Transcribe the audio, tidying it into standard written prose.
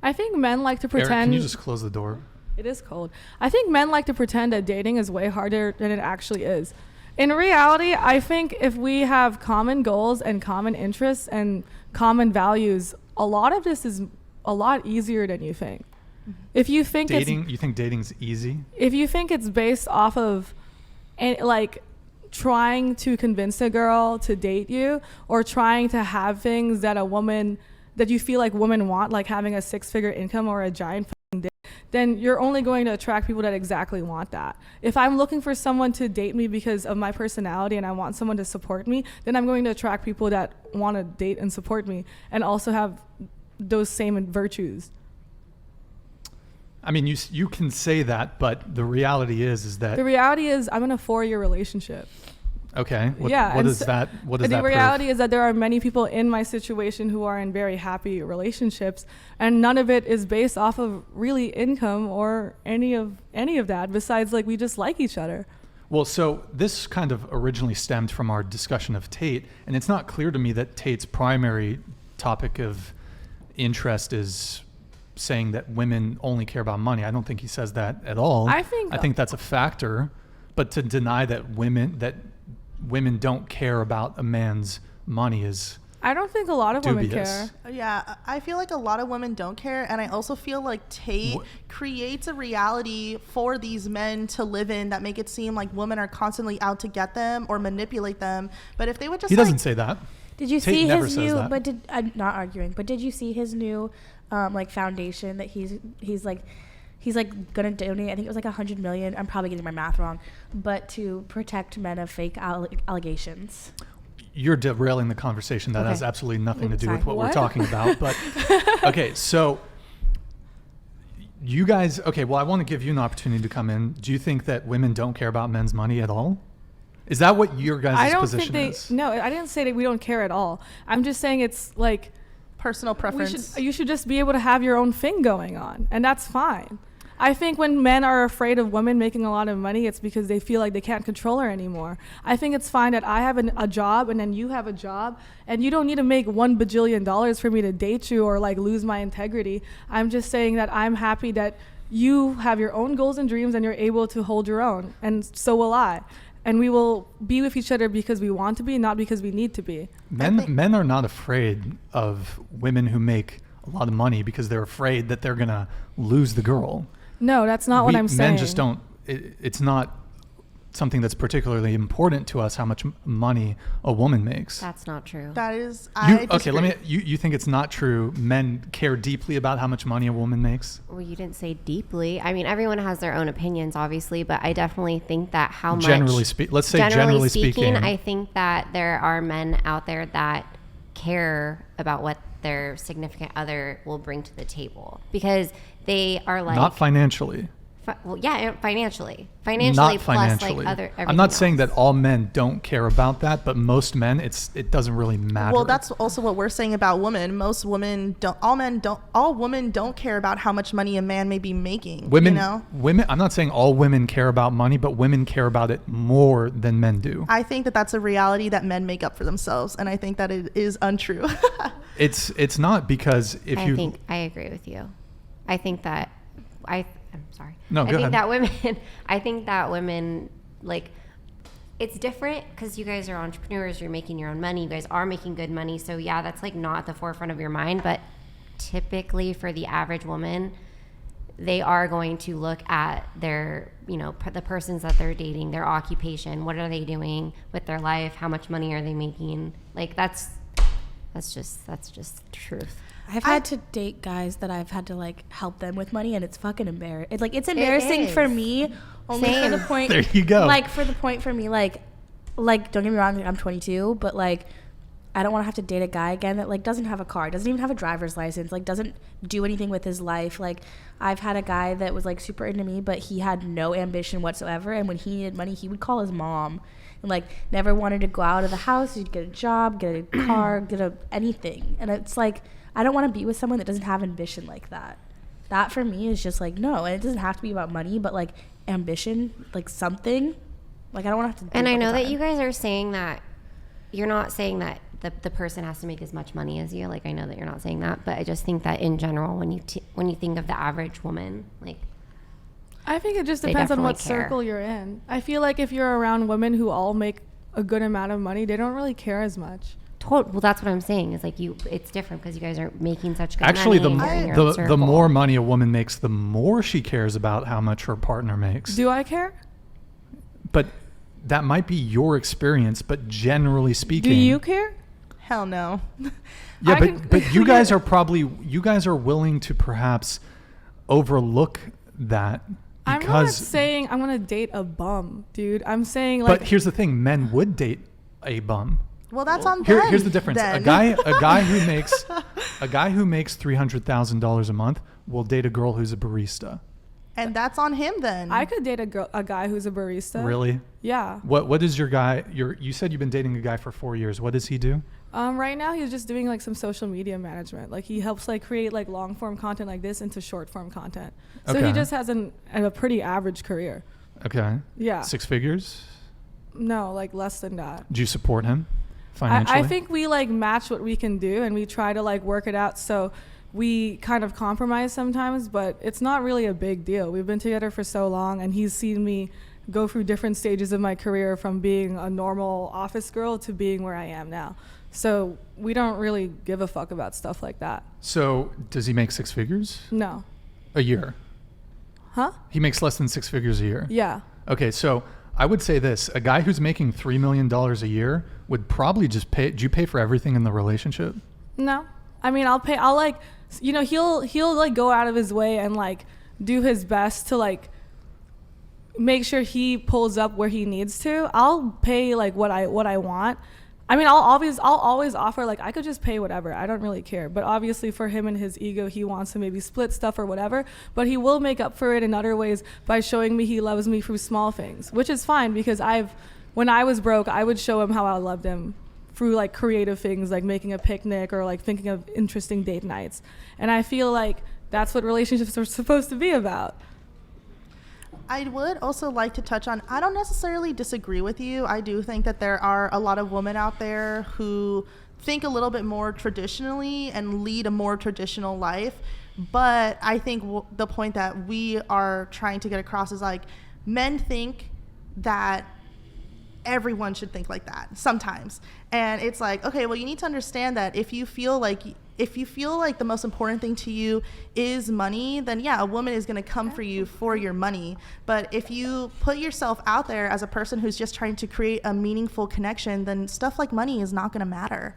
I think men like to pretend. Eric, can you just close the door? It is cold. I think men like to pretend that dating is way harder than it actually is. In reality, I think if we have common goals and common interests and common values, a lot of this is a lot easier than you think. If you think you think dating's easy? If you think it's based off of like trying to convince a girl to date you or trying to have things that you feel like women want, like having a 6-figure income or a giant dick, then you're only going to attract people that exactly want that. If I'm looking for someone to date me because of my personality and I want someone to support me, then I'm going to attract people that want to date and support me and also have those same virtues. I mean, you can say that, but the reality is that... The reality is I'm in a 4-year relationship. Okay. What is that? What does that The reality is that there are many people in my situation who are in very happy relationships, and none of it is based off of really income or any of that, besides like we just like each other. Well, so this kind of originally stemmed from our discussion of Tate, and it's not clear to me that Tate's primary topic of interest is saying that women only care about money. I don't think he says that at all. I think that's a factor, but to deny that women don't care about a man's money is... I don't think a lot of dubious. women care. Yeah, I feel like a lot of women don't care, and I also feel like Tate creates a reality for these men to live in that make it seem like women are constantly out to get them or manipulate them. But if they would just... He doesn't say that. Did you Tate see never his says new? that. But I'm not arguing. But did you see his new, like foundation that he's gonna donate? I think it was like $100 million. I'm probably getting my math wrong, but to protect men of fake allegations. You're derailing the conversation. That has absolutely nothing to do with what we're talking about. But okay, so you guys. Okay, well, I want to give you an opportunity to come in. Do you think that women don't care about men's money at all? Is that what your guys' position is? No, I didn't say that we don't care at all. I'm just saying it's like personal preference. You should just be able to have your own thing going on, and that's fine. I think when men are afraid of women making a lot of money, it's because they feel like they can't control her anymore. I think it's fine that I have a job and then you have a job, and you don't need to make $1 bajillion for me to date you or like lose my integrity. I'm just saying that I'm happy that you have your own goals and dreams and you're able to hold your own, and so will I. And we will be with each other because we want to be, not because we need to be. Men are not afraid of women who make a lot of money because they're afraid that they're going to lose the girl. No, that's not what I'm saying. Men just don't. It's not something that's particularly important to us how much money a woman makes. That's not true. That is. You think it's not true? Men care deeply about how much money a woman makes? Well, you didn't say deeply. I mean, everyone has their own opinions, obviously, but I definitely think that generally speaking, I think that there are men out there that care about what their significant other will bring to the table because they are like not financially. Well, yeah, financially Not plus financially. like other. I'm not else. saying that all men don't care about that, but most men, it doesn't really matter. Well, that's also what we're saying about women. Most women don't. All women don't care about how much money a man may be making. Women. I'm not saying all women care about money, but women care about it more than men do. I think that that's a reality that men make up for themselves, and I think that it is untrue. It's not because I agree with you. I think that I'm sorry. No, go ahead. I think that women, like, it's different because you guys are entrepreneurs, you're making your own money, you guys are making good money. So yeah, that's like not at the forefront of your mind, but typically for the average woman, they are going to look at their, the persons that they're dating, their occupation, what are they doing with their life, how much money are they making? Like that's just truth. I've had to date guys that I've had to like help them with money, and it's fucking embarrassing. It's embarrassing for me, only for the point. There you go. Like for the point for me, like don't get me wrong, I'm 22, but like I don't want to have to date a guy again that like doesn't have a car, doesn't even have a driver's license, like doesn't do anything with his life. Like I've had a guy that was like super into me, but he had no ambition whatsoever, and when he needed money, he would call his mom. And like never wanted to go out of the house. He'd get a job, get a car, anything, and it's like. I don't want to be with someone that doesn't have ambition like that. That for me is just like, no. And it doesn't have to be about money, but like ambition, like something. Like I don't want to have to. And I know that you guys are saying that you're not saying that the person has to make as much money as you. Like, I know that you're not saying that, but I just think that in general, when you think of the average woman, like, I think it just They depends on what definitely care. circle you're in. I feel like if you're around women who all make a good amount of money, they don't really care as much. well, that's what I'm saying is like it's different because you guys are making such good Actually, money. and you're in your own the circle. more money a woman makes, the more she cares about how much her partner makes. Do I care? But that might be your experience, but generally speaking. Do you care? Hell no. Yeah, I but can- but you guys are willing to perhaps overlook that I'm not because. saying I'm gonna date a bum, dude. I'm saying like But here's the thing: men would date a bum. Well, that's on them. Here's the difference: then. a guy who makes $300,000 a month will date a girl who's a barista. And that's on him then. I could date a guy who's a barista. Really? Yeah. What is your guy? You said you've been dating a guy for 4 years. What does he do? Right now he's just doing like some social media management. Like he helps like create like long form content like this into short form content. So Okay. he just has a pretty average career. Okay. Yeah. 6 figures. No, like less than that. Do you support him financially? I think we like match what we can do and we try to like work it out. So we kind of compromise sometimes, but it's not really a big deal. We've been together for so long and he's seen me go through different stages of my career from being a normal office girl to being where I am now. So we don't really give a fuck about stuff like that. So does he make 6 figures No. a year? Huh? He makes less than 6 figures a year. Yeah. Okay, so I would say this: a guy who's making $3 million a year would probably just pay. Do you pay for everything in the relationship? No. I mean, I'll like, you know, he'll like go out of his way and like do his best to like make sure he pulls up where he needs to. I'll pay like what I want. I mean, I'll always offer, like, I could just pay whatever. I don't really care. But obviously for him and his ego, he wants to maybe split stuff or whatever. But he will make up for it in other ways by showing me he loves me through small things, which is fine because when I was broke, I would show him how I loved him through like creative things like making a picnic or like thinking of interesting date nights. And I feel like that's what relationships are supposed to be about. I would also like to touch on, I don't necessarily disagree with you. I do think that there are a lot of women out there who think a little bit more traditionally and lead a more traditional life. But I think the point that we are trying to get across is like men think that everyone should think like that sometimes. And it's like, okay, well, you need to understand that if you feel like the most important thing to you is money, then yeah, a woman is going to come for you for your money. But if you put yourself out there as a person who's just trying to create a meaningful connection, then stuff like money is not going to matter.